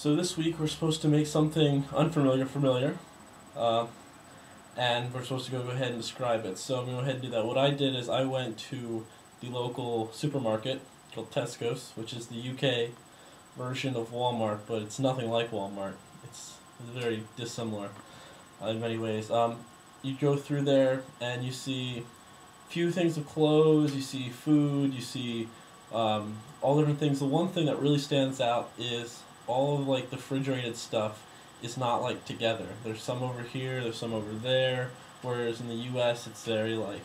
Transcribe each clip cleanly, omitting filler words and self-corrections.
So this week we're supposed to make something unfamiliar familiar, uh, and we're supposed to go ahead and describe it. So I'm going to go ahead and do that. What I did is I went to the local supermarket called Tesco's, which is the UK version of Walmart, but it's nothing like Walmart. It's very dissimilar in many ways. You go through there and you see few things of clothes, you see food, you see all different things. The one thing that really stands out is all of like the refrigerated stuff is not like together. There's some over here, there's some over there, whereas in the US it's very like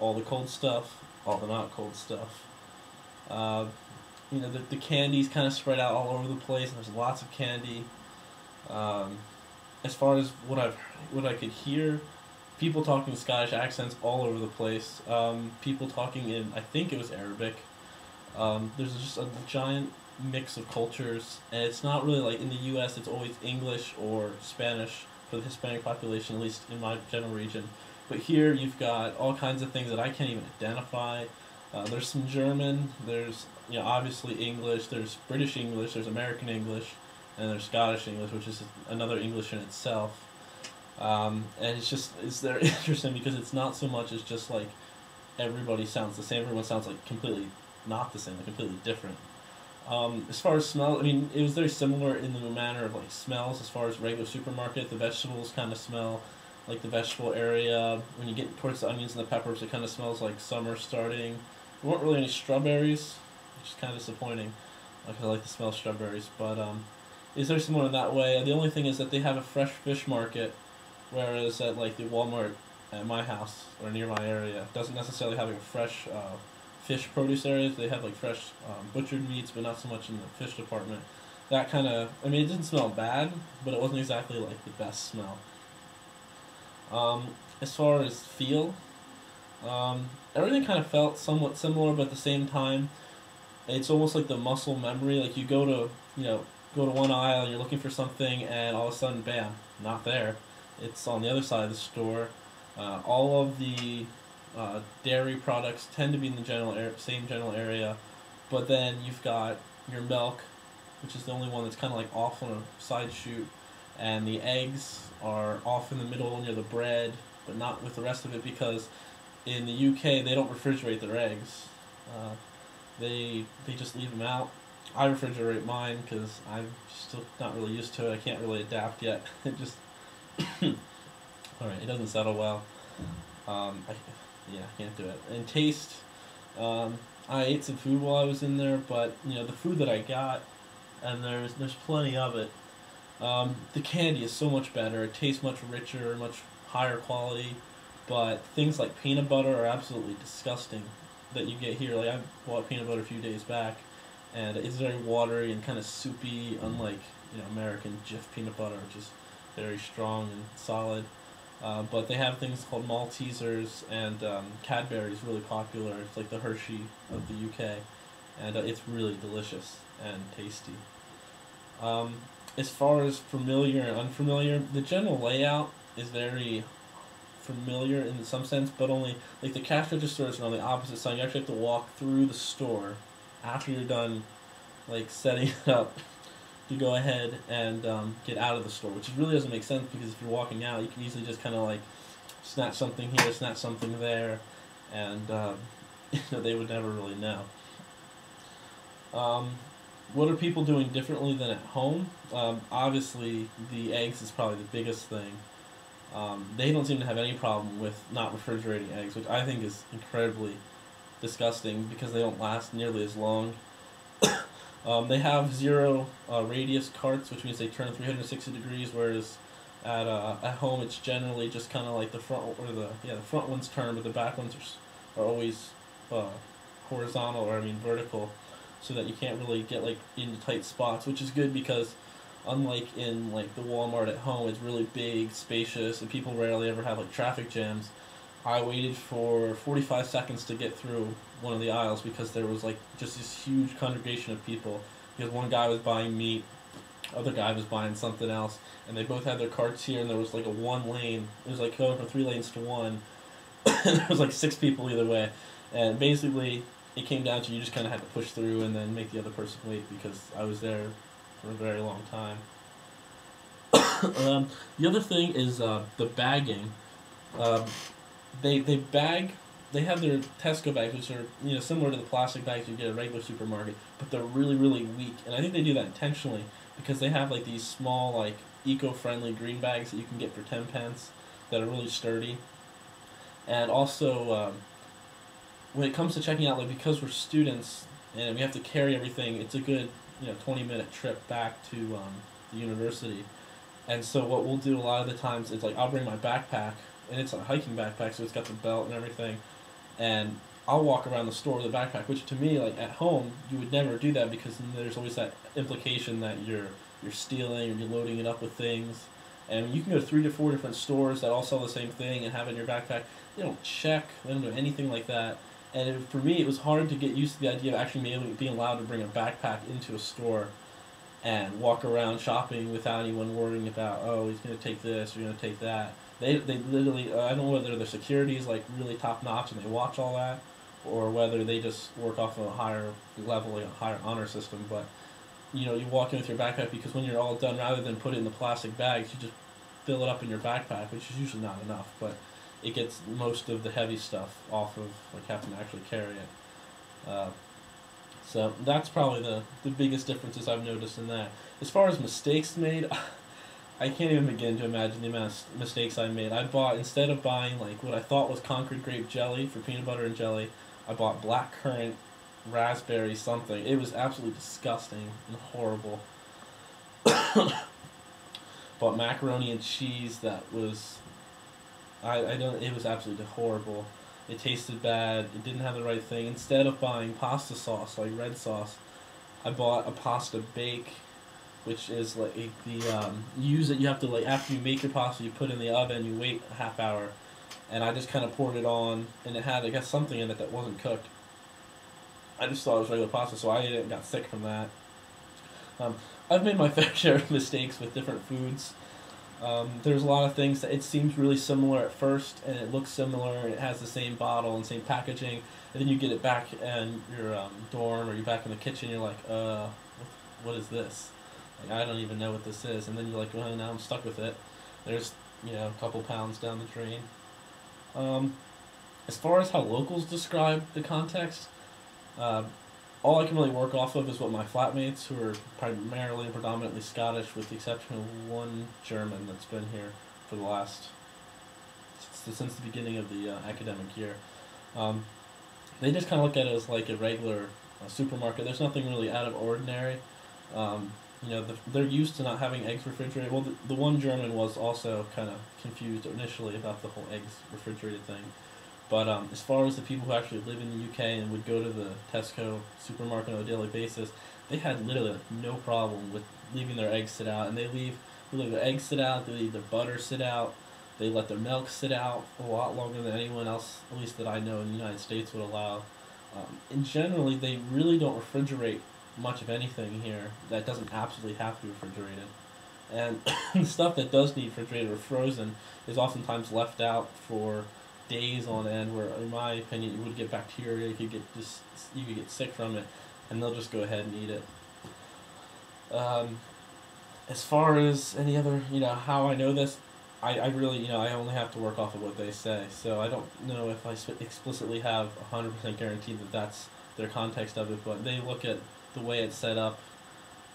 all the cold stuff, all the not cold stuff. Uh, the candy's kind of spread out all over the place, and there's lots of candy. Um, as far as what I could hear, people talking Scottish accents all over the place. People talking in, I think it was Arabic. There's just a giant mix of cultures, and it's not really like in the U.S. It's always English or Spanish for the Hispanic population, at least in my general region. But here you've got all kinds of things that I can't even identify. There's some German. There's obviously English. There's British English. There's American English, and there's Scottish English, which is another English in itself. And it's very interesting because it's not so much as just like everybody sounds the same. Everyone sounds like completely not the same, like completely different. As far as smell, I mean, it was very similar in the manner of like smells. As far as regular supermarket, the vegetables kind of smell like the vegetable area. When you get towards the onions and the peppers, it kind of smells like summer starting. There weren't really any strawberries, which is kind of disappointing. Like I like to smell strawberries, but it's very similar in that way. The only thing is that they have a fresh fish market, whereas at like the Walmart at my house or near my area doesn't necessarily have a fresh fish produce areas. They have like fresh butchered meats, but not so much in the fish department. That kind of, I mean, it didn't smell bad, but it wasn't exactly like the best smell. As far as feel, everything kind of felt somewhat similar, but at the same time, it's almost like the muscle memory. Like you go to, go to one aisle and you're looking for something, and all of a sudden, bam, not there. It's on the other side of the store. All of the dairy products tend to be in the same general area, but then you've got your milk, which is the only one that's kind of like off on a side shoot, and the eggs are off in the middle near the bread, but not with the rest of it because in the UK they don't refrigerate their eggs. They just leave them out. I refrigerate mine because I'm still not really used to it. I can't really adapt yet. It just alright, it doesn't settle well. I can't do it. And taste, I ate some food while I was in there, but the food that I got, and there's plenty of it. The candy is so much better. It tastes much richer, much higher quality. But things like peanut butter are absolutely disgusting that you get here. Like I bought peanut butter a few days back, and it's very watery and kind of soupy, unlike American Jif peanut butter, which is very strong and solid. But they have things called Maltesers, and Cadbury is really popular. It's like the Hershey of the UK, and it's really delicious and tasty. As far as familiar and unfamiliar, the general layout is very familiar in some sense, but only like the cash registers are on the opposite side. You actually have to walk through the store after you're done like setting it up to go ahead and get out of the store, which really doesn't make sense because if you're walking out, you can easily just kind of like snatch something here, snatch something there, and they would never really know. What are people doing differently than at home? Obviously, the eggs is probably the biggest thing. They don't seem to have any problem with not refrigerating eggs, which I think is incredibly disgusting because they don't last nearly as long. They have zero radius carts, which means they turn 360 degrees, whereas at home it's generally just kind of like the front ones turn, but the back ones are always horizontal, or vertical, so that you can't really get like into tight spots, which is good because unlike in like the Walmart at home, it's really big, spacious, and people rarely ever have like traffic jams. I waited for 45 seconds to get through one of the aisles because there was like just this huge congregation of people, because one guy was buying meat, other guy was buying something else, and they both had their carts here, and there was like a one lane. It was like going from 3 lanes to one, and there was like 6 people either way, and basically it came down to you just kind of had to push through and then make the other person wait because I was there for a very long time. The other thing is the bagging. Um, they bag. They have their Tesco bags, which are similar to the plastic bags you get at a regular supermarket, but they're really really weak, and I think they do that intentionally because they have like these small like eco-friendly green bags that you can get for 10 pence that are really sturdy, and also when it comes to checking out, like because we're students and we have to carry everything, it's a good 20-minute trip back to the university. And so what we'll do a lot of the times is like I'll bring my backpack, and it's a hiking backpack, so it's got the belt and everything, and I'll walk around the store with a backpack, which to me, like at home, you would never do that because then there's always that implication that you're stealing or you're loading it up with things. And you can go to 3 to 4 different stores that all sell the same thing and have it in your backpack. They don't check, they don't do anything like that. And for me, it was hard to get used to the idea of actually being allowed to bring a backpack into a store and walk around shopping without anyone worrying about, oh, he's going to take this or going to take that. They literally, I don't know whether their security is like really top notch and they watch all that, or whether they just work off of a higher level, like a higher honor system. But you walk in with your backpack because when you're all done, rather than put it in the plastic bags, you just fill it up in your backpack, which is usually not enough, but it gets most of the heavy stuff off of like having to actually carry it. So that's probably the biggest differences I've noticed in that. As far as mistakes made, I can't even begin to imagine the amount of mistakes I made. I bought, instead of buying like what I thought was Concord grape jelly for peanut butter and jelly, I bought blackcurrant raspberry something. It was absolutely disgusting and horrible. Bought macaroni and cheese that was, I don't, it was absolutely horrible. It tasted bad. It didn't have the right thing. Instead of buying pasta sauce, like red sauce, I bought a pasta bake, which is like you have to, like, after you make your pasta, you put it in the oven, you wait a half hour, and I just kind of poured it on, and it had, I guess, something in it that wasn't cooked. I just thought it was regular pasta, so I ate it and got sick from that. I've made my fair share of mistakes with different foods. There's a lot of things that it seems really similar at first, and it looks similar, and it has the same bottle and same packaging, and then you get it back in your dorm, or you're back in the kitchen, you're like, what is this? Like, I don't even know what this is, and then you're like, well, now I'm stuck with it. There's, a couple pounds down the drain. As far as how locals describe the context, all I can really work off of is what my flatmates, who are primarily and predominantly Scottish, with the exception of one German that's been here for the last, since the beginning of the academic year. They just kind of look at it as like a regular supermarket. There's nothing really out of ordinary. They're used to not having eggs refrigerated. Well, the one German was also kind of confused initially about the whole eggs refrigerated thing. But as far as the people who actually live in the UK and would go to the Tesco supermarket on a daily basis, they had literally no problem with leaving their eggs sit out. And they leave their eggs sit out, they leave their butter sit out, they let their milk sit out a lot longer than anyone else, at least that I know in the United States, would allow. And generally, they really don't refrigerate much of anything here that doesn't absolutely have to be refrigerated. And the stuff that does need refrigerated or frozen is oftentimes left out for days on end, where in my opinion you would get bacteria, you could get sick from it, and they'll just go ahead and eat it. As far as any other, how I know this, I really, I only have to work off of what they say, so I don't know if I explicitly have 100% guaranteed that that's their context of it, but they look at the way it's set up,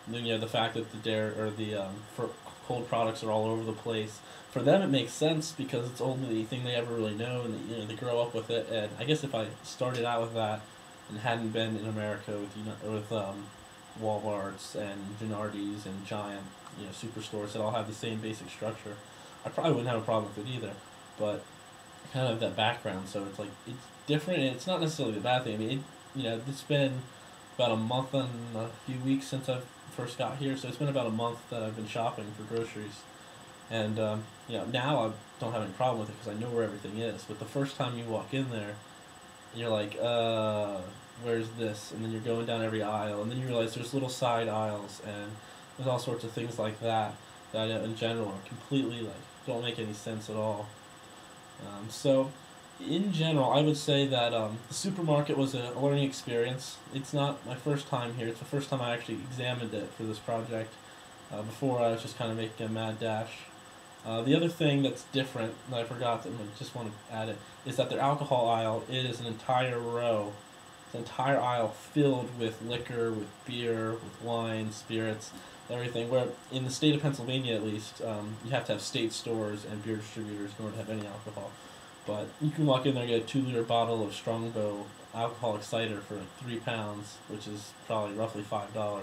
the fact that the cold products are all over the place. For them, it makes sense because it's only the thing they ever really know, and they grow up with it. And I guess if I started out with that and hadn't been in America with Walmarts and Gennardi's and giant superstores that all have the same basic structure, I probably wouldn't have a problem with it either. But I kind of have that background, so it's like it's different, and it's not necessarily a bad thing. I mean, it's been about a month and a few weeks since I first got here, so it's been about a month that I've been shopping for groceries. And, now I don't have any problem with it because I know where everything is. But the first time you walk in there, you're like, where's this? And then you're going down every aisle, and then you realize there's little side aisles, and there's all sorts of things like that in general are completely, don't make any sense at all. So In general, I would say that the supermarket was a learning experience. It's not my first time here. It's the first time I actually examined it for this project. Before, I was just kind of making a mad dash. The other thing that's different that I forgot that I just want to add it is that their alcohol aisle, it is an entire row, it's an entire aisle filled with liquor, with beer, with wine, spirits, everything. Where in the state of Pennsylvania, at least, you have to have state stores and beer distributors in order to have any alcohol. But you can walk in there and get a 2 liter bottle of Strongbow alcoholic cider for like £3, which is probably roughly $5.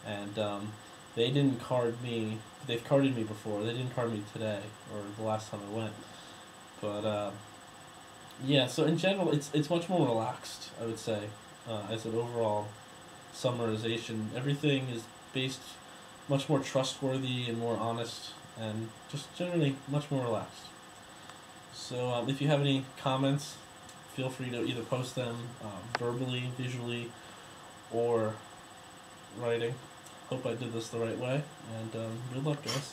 And they didn't card me. They've carded me before. They didn't card me today or the last time I went. But yeah, so in general, it's much more relaxed. I would say, as an overall summarization, everything is based much more trustworthy and more honest, and just generally much more relaxed. So if you have any comments, feel free to either post them verbally, visually, or writing. Hope I did this the right way, and good luck, guys.